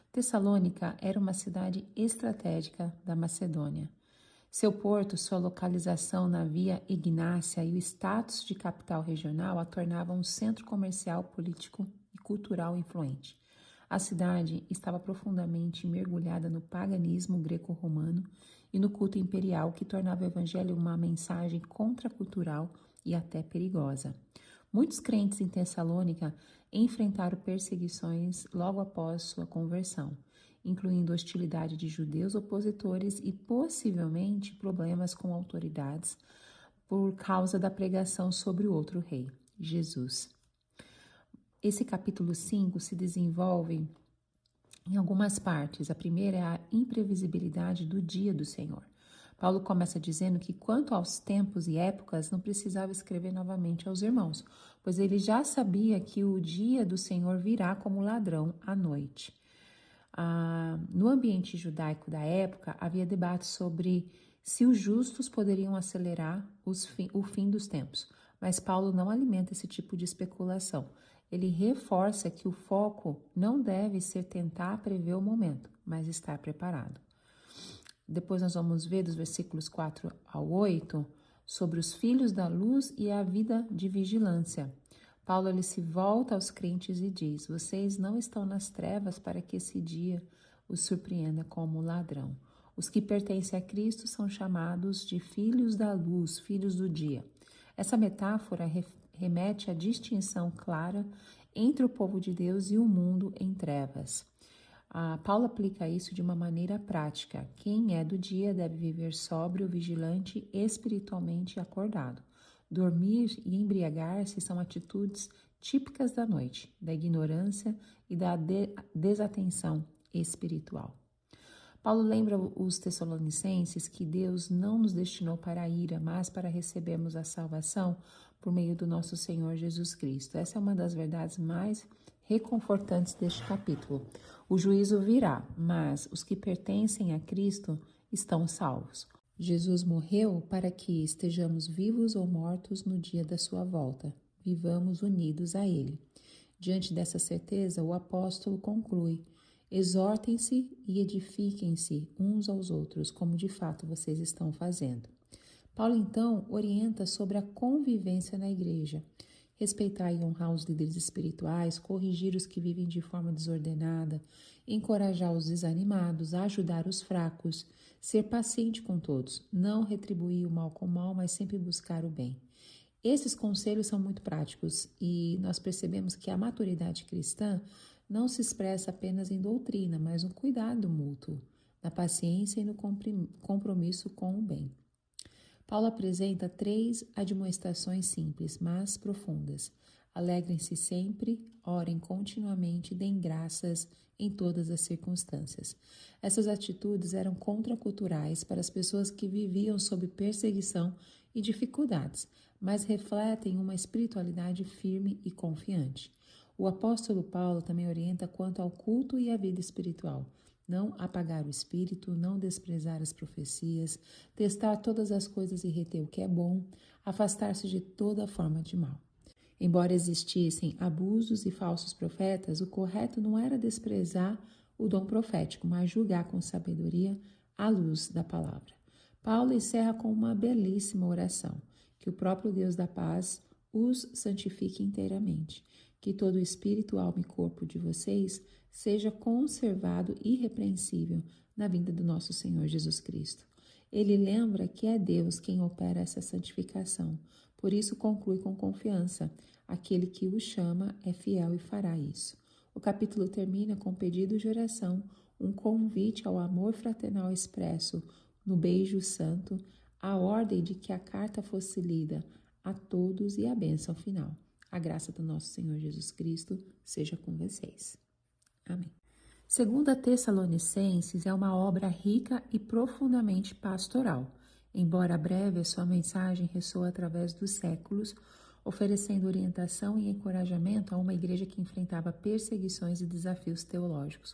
Tessalônica era uma cidade estratégica da Macedônia. Seu porto, sua localização na Via Ignácia e o status de capital regional a tornavam um centro comercial, político e cultural influente. A cidade estava profundamente mergulhada no paganismo greco-romano e no culto imperial, que tornava o evangelho uma mensagem contracultural e até perigosa. Muitos crentes em Tessalônica enfrentaram perseguições logo após sua conversão, incluindo hostilidade de judeus opositores e possivelmente problemas com autoridades por causa da pregação sobre o outro rei, Jesus. Esse capítulo 5 se desenvolve em algumas partes. A primeira é a imprevisibilidade do dia do Senhor. Paulo começa dizendo que quanto aos tempos e épocas não precisava escrever novamente aos irmãos, pois ele já sabia que o dia do Senhor virá como ladrão à noite. No ambiente judaico da época, havia debate sobre se os justos poderiam acelerar o fim dos tempos, mas Paulo não alimenta esse tipo de especulação. Ele reforça que o foco não deve ser tentar prever o momento, mas estar preparado. Depois nós vamos ver dos versículos 4 ao 8 sobre os filhos da luz e a vida de vigilância. Paulo ele se volta aos crentes e diz: vocês não estão nas trevas para que esse dia os surpreenda como ladrão. Os que pertencem a Cristo são chamados de filhos da luz, filhos do dia. Essa metáfora remete à distinção clara entre o povo de Deus e o mundo em trevas. Paulo aplica isso de uma maneira prática. Quem é do dia deve viver sóbrio, vigilante, espiritualmente acordado. Dormir e embriagar-se são atitudes típicas da noite, da ignorância e da desatenção espiritual. Paulo lembra os Tessalonicenses que Deus não nos destinou para a ira, mas para recebermos a salvação por meio do nosso Senhor Jesus Cristo. Essa é uma das verdades mais reconfortantes deste capítulo. O juízo virá, mas os que pertencem a Cristo estão salvos. Jesus morreu para que estejamos vivos ou mortos no dia da sua volta. Vivamos unidos a Ele. Diante dessa certeza, o apóstolo conclui: exortem-se e edifiquem-se uns aos outros, como de fato vocês estão fazendo. Paulo, então, orienta sobre a convivência na igreja. Respeitar e honrar os líderes espirituais, corrigir os que vivem de forma desordenada, encorajar os desanimados, ajudar os fracos, ser paciente com todos, não retribuir o mal com o mal, mas sempre buscar o bem. Esses conselhos são muito práticos e nós percebemos que a maturidade cristã não se expressa apenas em doutrina, mas no cuidado mútuo, na paciência e no compromisso com o bem. Paulo apresenta 3 admoestações simples, mas profundas. Alegrem-se sempre, orem continuamente, deem graças em todas as circunstâncias. Essas atitudes eram contraculturais para as pessoas que viviam sob perseguição e dificuldades, mas refletem uma espiritualidade firme e confiante. O apóstolo Paulo também orienta quanto ao culto e à vida espiritual. Não apagar o espírito, não desprezar as profecias, testar todas as coisas e reter o que é bom, afastar-se de toda forma de mal. Embora existissem abusos e falsos profetas, o correto não era desprezar o dom profético, mas julgar com sabedoria à luz da palavra. Paulo encerra com uma belíssima oração: que o próprio Deus da paz os santifique inteiramente, que todo o espírito, alma e corpo de vocês seja conservado irrepreensível na vinda do nosso Senhor Jesus Cristo. Ele lembra que é Deus quem opera essa santificação, por isso conclui com confiança: aquele que o chama é fiel e fará isso. O capítulo termina com um pedido de oração, um convite ao amor fraternal expresso no beijo santo, a ordem de que a carta fosse lida a todos e a bênção final. A graça do nosso Senhor Jesus Cristo seja com vocês. Amém. Segunda Tessalonicenses é uma obra rica e profundamente pastoral. Embora breve, a sua mensagem ressoa através dos séculos, oferecendo orientação e encorajamento a uma igreja que enfrentava perseguições e desafios teológicos.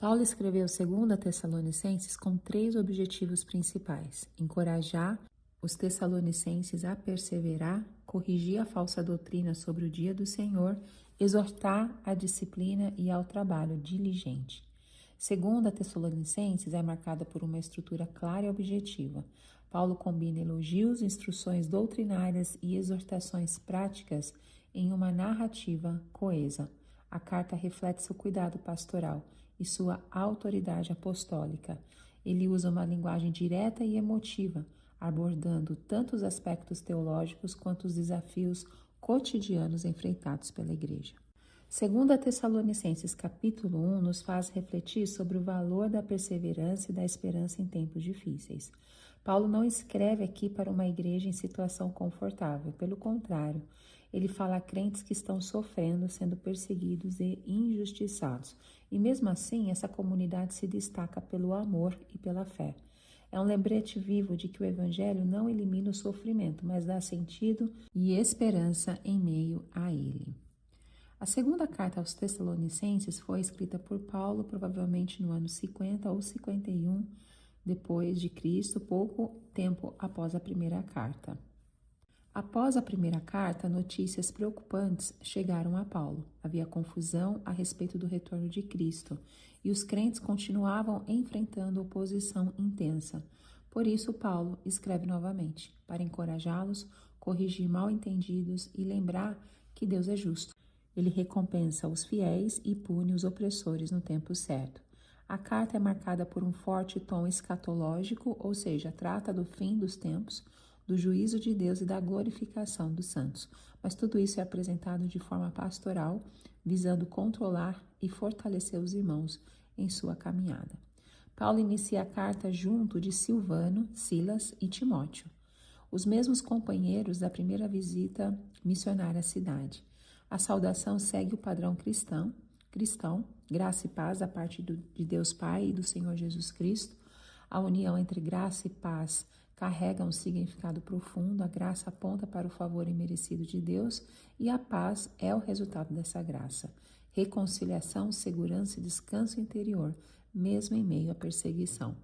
Paulo escreveu 2 Tessalonicenses com 3 objetivos principais: encorajar os tessalonicenses a perseverar, corrigir a falsa doutrina sobre o dia do Senhor, exortar à disciplina e ao trabalho diligente. 2 Tessalonicenses é marcada por uma estrutura clara e objetiva. Paulo combina elogios, instruções doutrinárias e exortações práticas em uma narrativa coesa. A carta reflete seu cuidado pastoral e sua autoridade apostólica. Ele usa uma linguagem direta e emotiva, abordando tanto os aspectos teológicos quanto os desafios cotidianos enfrentados pela igreja. 2 Tessalonicenses capítulo 1 nos faz refletir sobre o valor da perseverança e da esperança em tempos difíceis. Paulo não escreve aqui para uma igreja em situação confortável, pelo contrário, ele fala a crentes que estão sofrendo, sendo perseguidos e injustiçados. E mesmo assim, essa comunidade se destaca pelo amor e pela fé. É um lembrete vivo de que o Evangelho não elimina o sofrimento, mas dá sentido e esperança em meio a ele. A segunda carta aos Tessalonicenses foi escrita por Paulo, provavelmente no ano 50 ou 51 depois de Cristo, pouco tempo após a primeira carta. Após a primeira carta, notícias preocupantes chegaram a Paulo. Havia confusão a respeito do retorno de Cristo e os crentes continuavam enfrentando oposição intensa. Por isso, Paulo escreve novamente, para encorajá-los, corrigir mal-entendidos e lembrar que Deus é justo. Ele recompensa os fiéis e pune os opressores no tempo certo. A carta é marcada por um forte tom escatológico, ou seja, trata do fim dos tempos, do juízo de Deus e da glorificação dos santos. Mas tudo isso é apresentado de forma pastoral, visando controlar e fortalecer os irmãos em sua caminhada. Paulo inicia a carta junto de Silvano, Silas e Timóteo, os mesmos companheiros da primeira visita missionária à cidade. A saudação segue o padrão cristão, graça e paz da parte de Deus Pai e do Senhor Jesus Cristo. A união entre graça e paz carrega um significado profundo. A graça aponta para o favor imerecido de Deus e a paz é o resultado dessa graça. Reconciliação, segurança e descanso interior, mesmo em meio à perseguição.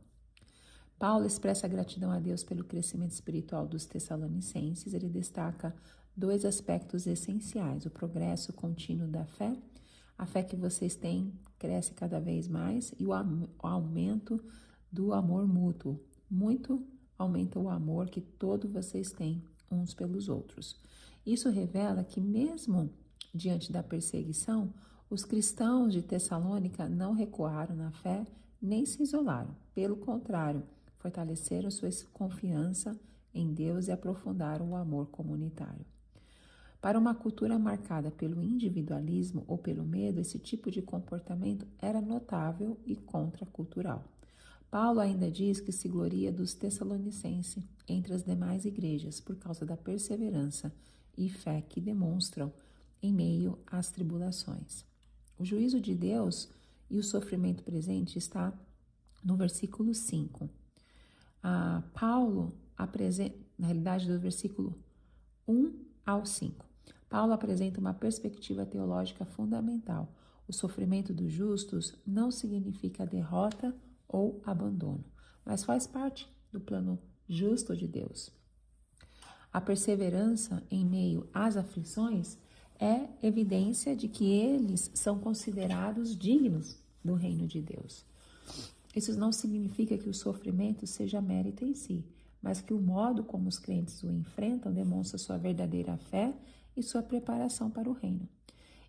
Paulo expressa gratidão a Deus pelo crescimento espiritual dos Tessalonicenses. Ele destaca 2 aspectos essenciais: o progresso contínuo da fé, a fé que vocês têm cresce cada vez mais, e o aumento do amor mútuo. Muito aumenta o amor que todos vocês têm uns pelos outros. Isso revela que mesmo diante da perseguição, os cristãos de Tessalônica não recuaram na fé nem se isolaram. Pelo contrário, fortaleceram sua confiança em Deus e aprofundaram o amor comunitário. Para uma cultura marcada pelo individualismo ou pelo medo, esse tipo de comportamento era notável e contracultural. Paulo ainda diz que se gloria dos Tessalonicenses entre as demais igrejas por causa da perseverança e fé que demonstram em meio às tribulações. O juízo de Deus e o sofrimento presente está no versículo 5. Paulo apresenta, na realidade, do versículo 1 ao 5. Paulo apresenta uma perspectiva teológica fundamental. O sofrimento dos justos não significa derrota ou abandono, mas faz parte do plano justo de Deus. A perseverança em meio às aflições é evidência de que eles são considerados dignos do reino de Deus. Isso não significa que o sofrimento seja mérito em si, mas que o modo como os crentes o enfrentam demonstra sua verdadeira fé e sua preparação para o reino.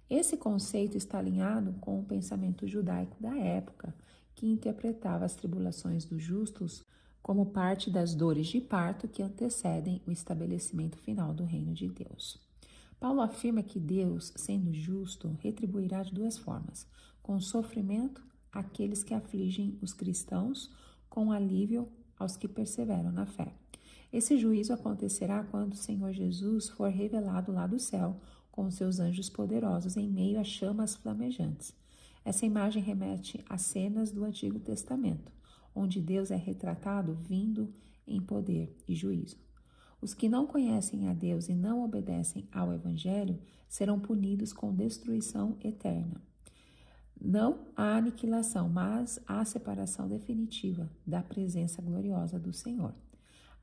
Esse conceito está alinhado com o pensamento judaico da época, que interpretava as tribulações dos justos como parte das dores de parto que antecedem o estabelecimento final do reino de Deus. Paulo afirma que Deus, sendo justo, retribuirá de 2 formas: com sofrimento àqueles que afligem os cristãos, com alívio aos que perseveram na fé. Esse juízo acontecerá quando o Senhor Jesus for revelado lá do céu, com seus anjos poderosos em meio a chamas flamejantes. Essa imagem remete a cenas do Antigo Testamento, onde Deus é retratado vindo em poder e juízo. Os que não conhecem a Deus e não obedecem ao Evangelho serão punidos com destruição eterna. Não a aniquilação, mas a separação definitiva da presença gloriosa do Senhor.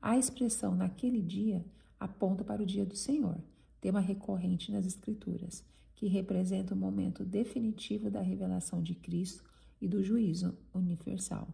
A expressão naquele dia aponta para o dia do Senhor, tema recorrente nas Escrituras, que representa o momento definitivo da revelação de Cristo e do juízo universal.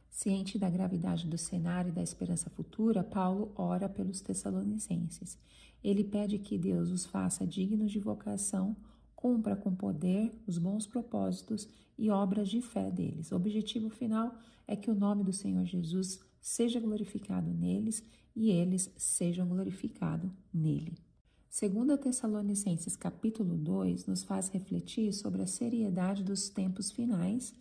Ciente da gravidade do cenário e da esperança futura, Paulo ora pelos Tessalonicenses. Ele pede que Deus os faça dignos de vocação, cumpra com poder os bons propósitos e obras de fé deles. O objetivo final é que o nome do Senhor Jesus seja glorificado neles e eles sejam glorificados nele. 2 Tessalonicenses capítulo 2 nos faz refletir sobre a seriedade dos tempos finais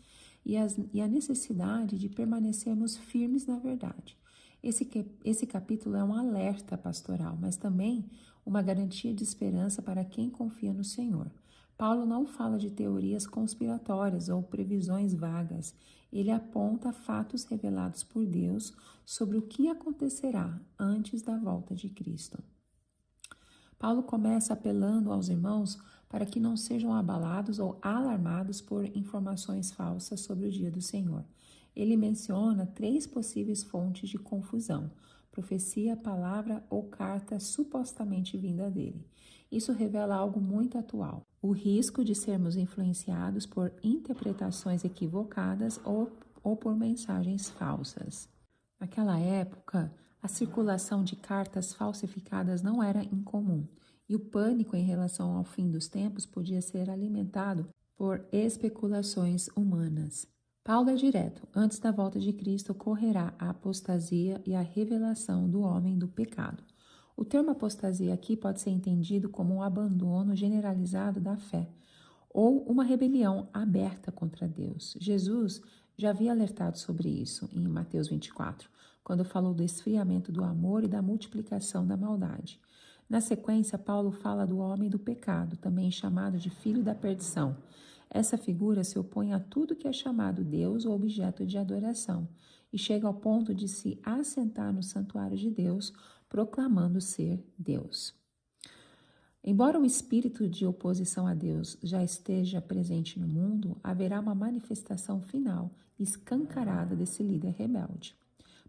e a necessidade de permanecermos firmes na verdade. Esse capítulo é um alerta pastoral, mas também uma garantia de esperança para quem confia no Senhor. Paulo não fala de teorias conspiratórias ou previsões vagas. Ele aponta fatos revelados por Deus sobre o que acontecerá antes da volta de Cristo. Paulo começa apelando aos irmãos para que não sejam abalados ou alarmados por informações falsas sobre o dia do Senhor. Ele menciona 3 possíveis fontes de confusão: profecia, palavra ou carta supostamente vinda dele. Isso revela algo muito atual: o risco de sermos influenciados por interpretações equivocadas ou por mensagens falsas. Naquela época, a circulação de cartas falsificadas não era incomum, e o pânico em relação ao fim dos tempos podia ser alimentado por especulações humanas. Paulo é direto: antes da volta de Cristo ocorrerá a apostasia e a revelação do homem do pecado. O termo apostasia aqui pode ser entendido como um abandono generalizado da fé, ou uma rebelião aberta contra Deus. Jesus já havia alertado sobre isso em Mateus 24, quando falou do esfriamento do amor e da multiplicação da maldade. Na sequência, Paulo fala do homem do pecado, também chamado de filho da perdição. Essa figura se opõe a tudo que é chamado Deus ou objeto de adoração e chega ao ponto de se assentar no santuário de Deus, proclamando ser Deus. Embora o espírito de oposição a Deus já esteja presente no mundo, haverá uma manifestação final escancarada desse líder rebelde.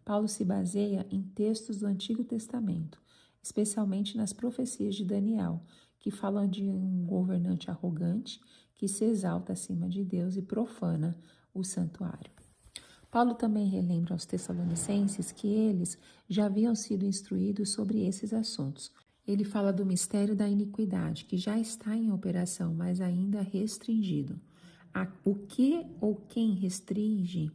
Paulo se baseia em textos do Antigo Testamento, especialmente nas profecias de Daniel, que falam de um governante arrogante que se exalta acima de Deus e profana o santuário. Paulo também relembra aos Tessalonicenses que eles já haviam sido instruídos sobre esses assuntos. Ele fala do mistério da iniquidade, que já está em operação, mas ainda restringido. O que ou quem restringe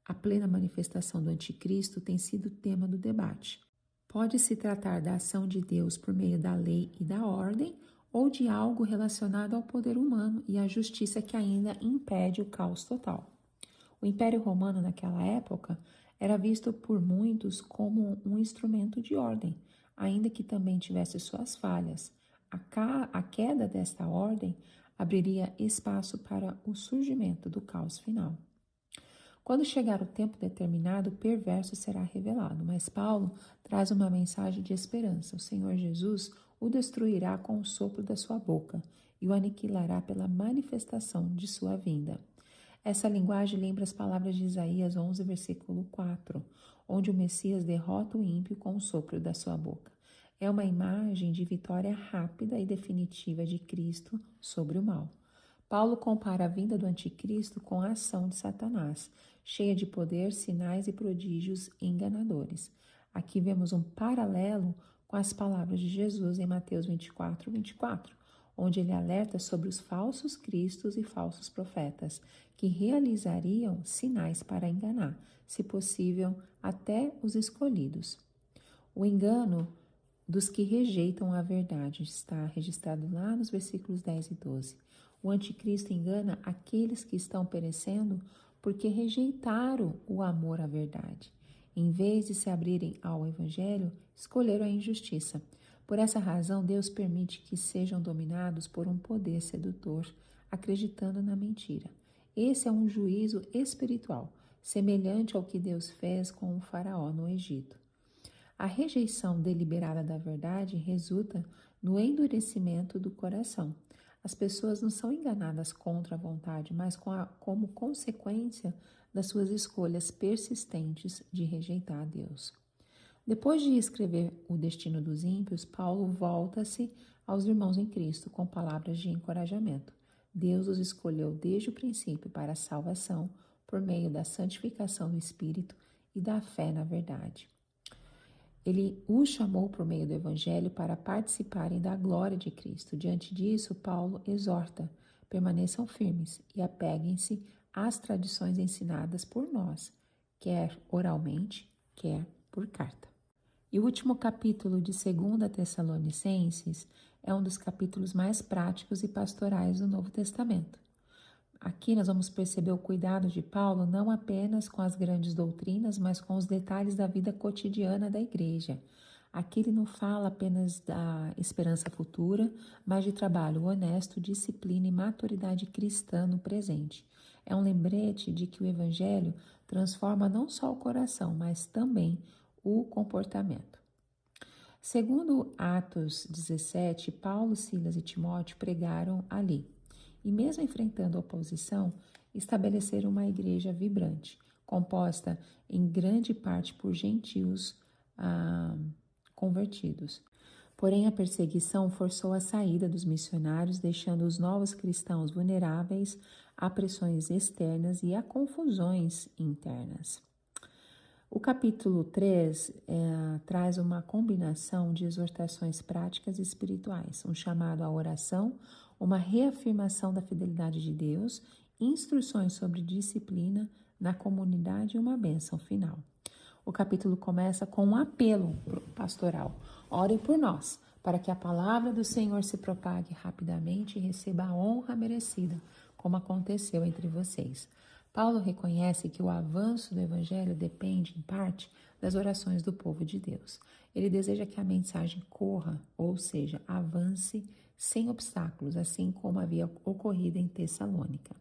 a plena manifestação do anticristo tem sido tema do debate. Pode se tratar da ação de Deus por meio da lei e da ordem, ou de algo relacionado ao poder humano e à justiça que ainda impede o caos total. O Império Romano naquela época era visto por muitos como um instrumento de ordem, ainda que também tivesse suas falhas. A queda desta ordem abriria espaço para o surgimento do caos final. Quando chegar o tempo determinado, o perverso será revelado, mas Paulo traz uma mensagem de esperança. O Senhor Jesus o destruirá com o sopro da sua boca e o aniquilará pela manifestação de sua vinda. Essa linguagem lembra as palavras de Isaías 11, versículo 4, onde o Messias derrota o ímpio com o sopro da sua boca. É uma imagem de vitória rápida e definitiva de Cristo sobre o mal. Paulo compara a vinda do anticristo com a ação de Satanás, cheia de poder, sinais e prodígios enganadores. Aqui vemos um paralelo com as palavras de Jesus em Mateus 24, 24, onde ele alerta sobre os falsos cristos e falsos profetas, que realizariam sinais para enganar, se possível, até os escolhidos. O engano dos que rejeitam a verdade está registrado lá nos versículos 10 e 12. O anticristo engana aqueles que estão perecendo porque rejeitaram o amor à verdade. Em vez de se abrirem ao evangelho, escolheram a injustiça. Por essa razão, Deus permite que sejam dominados por um poder sedutor, acreditando na mentira. Esse é um juízo espiritual, semelhante ao que Deus fez com o faraó no Egito. A rejeição deliberada da verdade resulta no endurecimento do coração. As pessoas não são enganadas contra a vontade, mas como consequência das suas escolhas persistentes de rejeitar a Deus. Depois de escrever o destino dos ímpios, Paulo volta-se aos irmãos em Cristo com palavras de encorajamento. Deus os escolheu desde o princípio para a salvação por meio da santificação do Espírito e da fé na verdade. Ele os chamou por meio do Evangelho para participarem da glória de Cristo. Diante disso, Paulo exorta: permaneçam firmes e apeguem-se às tradições ensinadas por nós, quer oralmente, quer por carta. E o último capítulo de 2 Tessalonicenses é um dos capítulos mais práticos e pastorais do Novo Testamento. Aqui nós vamos perceber o cuidado de Paulo não apenas com as grandes doutrinas, mas com os detalhes da vida cotidiana da igreja. Aqui ele não fala apenas da esperança futura, mas de trabalho honesto, disciplina e maturidade cristã no presente. É um lembrete de que o Evangelho transforma não só o coração, mas também o comportamento. Segundo Atos 17, Paulo, Silas e Timóteo pregaram ali. E mesmo enfrentando oposição, estabeleceram uma igreja vibrante, composta em grande parte por gentios convertidos. Porém, a perseguição forçou a saída dos missionários, deixando os novos cristãos vulneráveis a pressões externas e a confusões internas. O capítulo 3 traz uma combinação de exortações práticas e espirituais, um chamado à oração, uma reafirmação da fidelidade de Deus, instruções sobre disciplina na comunidade e uma bênção final. O capítulo começa com um apelo pastoral. Orem por nós, para que a palavra do Senhor se propague rapidamente e receba a honra merecida, como aconteceu entre vocês. Paulo reconhece que o avanço do Evangelho depende, em parte, das orações do povo de Deus. Ele deseja que a mensagem corra, ou seja, avance sem obstáculos, assim como havia ocorrido em Tessalônica.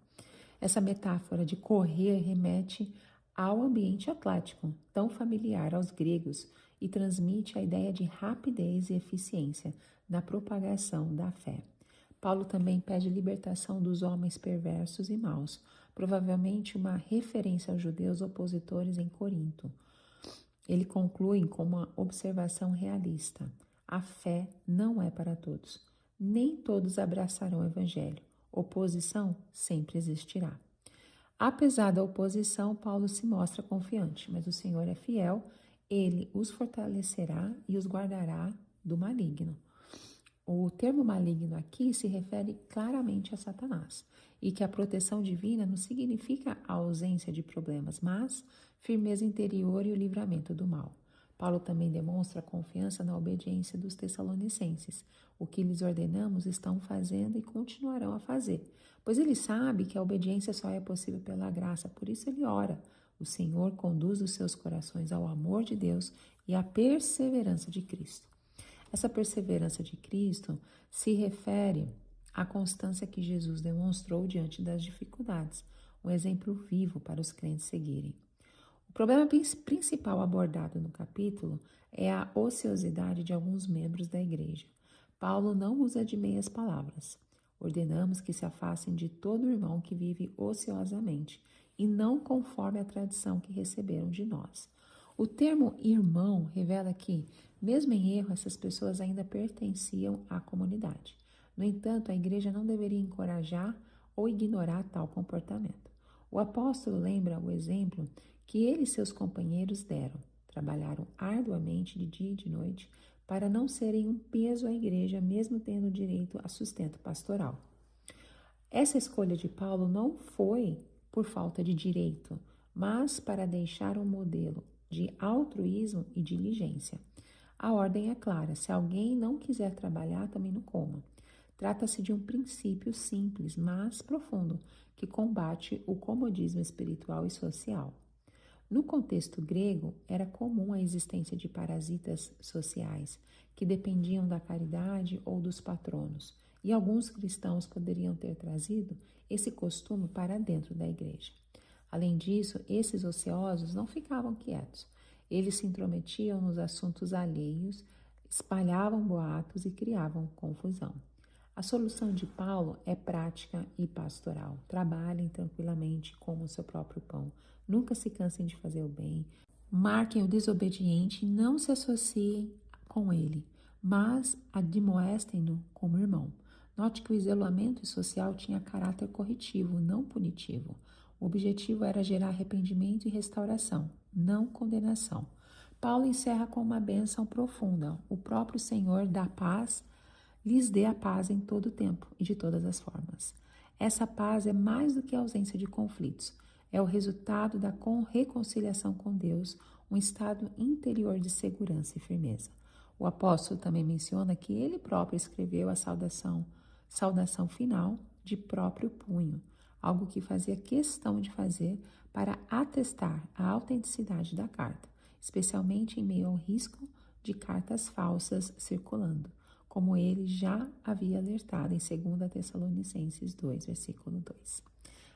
Essa metáfora de correr remete ao ambiente atlético, tão familiar aos gregos, e transmite a ideia de rapidez e eficiência na propagação da fé. Paulo também pede libertação dos homens perversos e maus, provavelmente uma referência aos judeus opositores em Corinto. Ele conclui com uma observação realista: a fé não é para todos. Nem todos abraçarão o evangelho. Oposição sempre existirá. Apesar da oposição, Paulo se mostra confiante, mas o Senhor é fiel, ele os fortalecerá e os guardará do maligno. O termo maligno aqui se refere claramente a Satanás, e que a proteção divina não significa a ausência de problemas, mas firmeza interior e o livramento do mal. Paulo também demonstra confiança na obediência dos tessalonicenses. O que lhes ordenamos estão fazendo e continuarão a fazer, pois ele sabe que a obediência só é possível pela graça, por isso ele ora. O Senhor conduz os seus corações ao amor de Deus e à perseverança de Cristo. Essa perseverança de Cristo se refere à constância que Jesus demonstrou diante das dificuldades, um exemplo vivo para os crentes seguirem. O problema principal abordado no capítulo é a ociosidade de alguns membros da igreja. Paulo não usa de meias palavras. Ordenamos que se afastem de todo irmão que vive ociosamente e não conforme a tradição que receberam de nós. O termo irmão revela que, mesmo em erro, essas pessoas ainda pertenciam à comunidade. No entanto, a igreja não deveria encorajar ou ignorar tal comportamento. O apóstolo lembra o exemplo que ele e seus companheiros deram. Trabalharam arduamente de dia e de noite para não serem um peso à igreja, mesmo tendo direito a sustento pastoral. Essa escolha de Paulo não foi por falta de direito, mas para deixar um modelo de altruísmo e diligência. A ordem é clara: se alguém não quiser trabalhar, também não coma. Trata-se de um princípio simples, mas profundo, que combate o comodismo espiritual e social. No contexto grego, era comum a existência de parasitas sociais, que dependiam da caridade ou dos patronos, e alguns cristãos poderiam ter trazido esse costume para dentro da igreja. Além disso, esses ociosos não ficavam quietos. Eles se intrometiam nos assuntos alheios, espalhavam boatos e criavam confusão. A solução de Paulo é prática e pastoral. Trabalhem tranquilamente como o seu próprio pão. Nunca se cansem de fazer o bem. Marquem o desobediente e não se associem com ele, mas admoestem-no como irmão. Note que o isolamento social tinha caráter corretivo, não punitivo. O objetivo era gerar arrependimento e restauração, não condenação. Paulo encerra com uma bênção profunda. O próprio Senhor da paz lhes dê a paz em todo o tempo e de todas as formas. Essa paz é mais do que a ausência de conflitos. É o resultado da reconciliação com Deus, um estado interior de segurança e firmeza. O apóstolo também menciona que ele próprio escreveu a saudação final de próprio punho, algo que fazia questão de fazer para atestar a autenticidade da carta, especialmente em meio ao risco de cartas falsas circulando, como ele já havia alertado em 2 Tessalonicenses 2, versículo 2.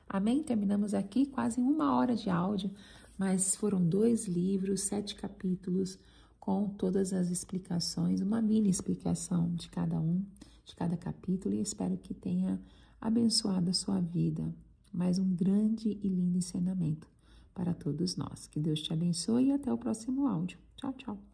Amém? Terminamos aqui quase 1 hora de áudio, mas foram 2 livros, 7 capítulos, com todas as explicações, uma mini explicação de cada capítulo, e espero que tenha abençoado a sua vida. Mais um grande e lindo ensinamento para todos nós. Que Deus te abençoe e até o próximo áudio. Tchau, tchau.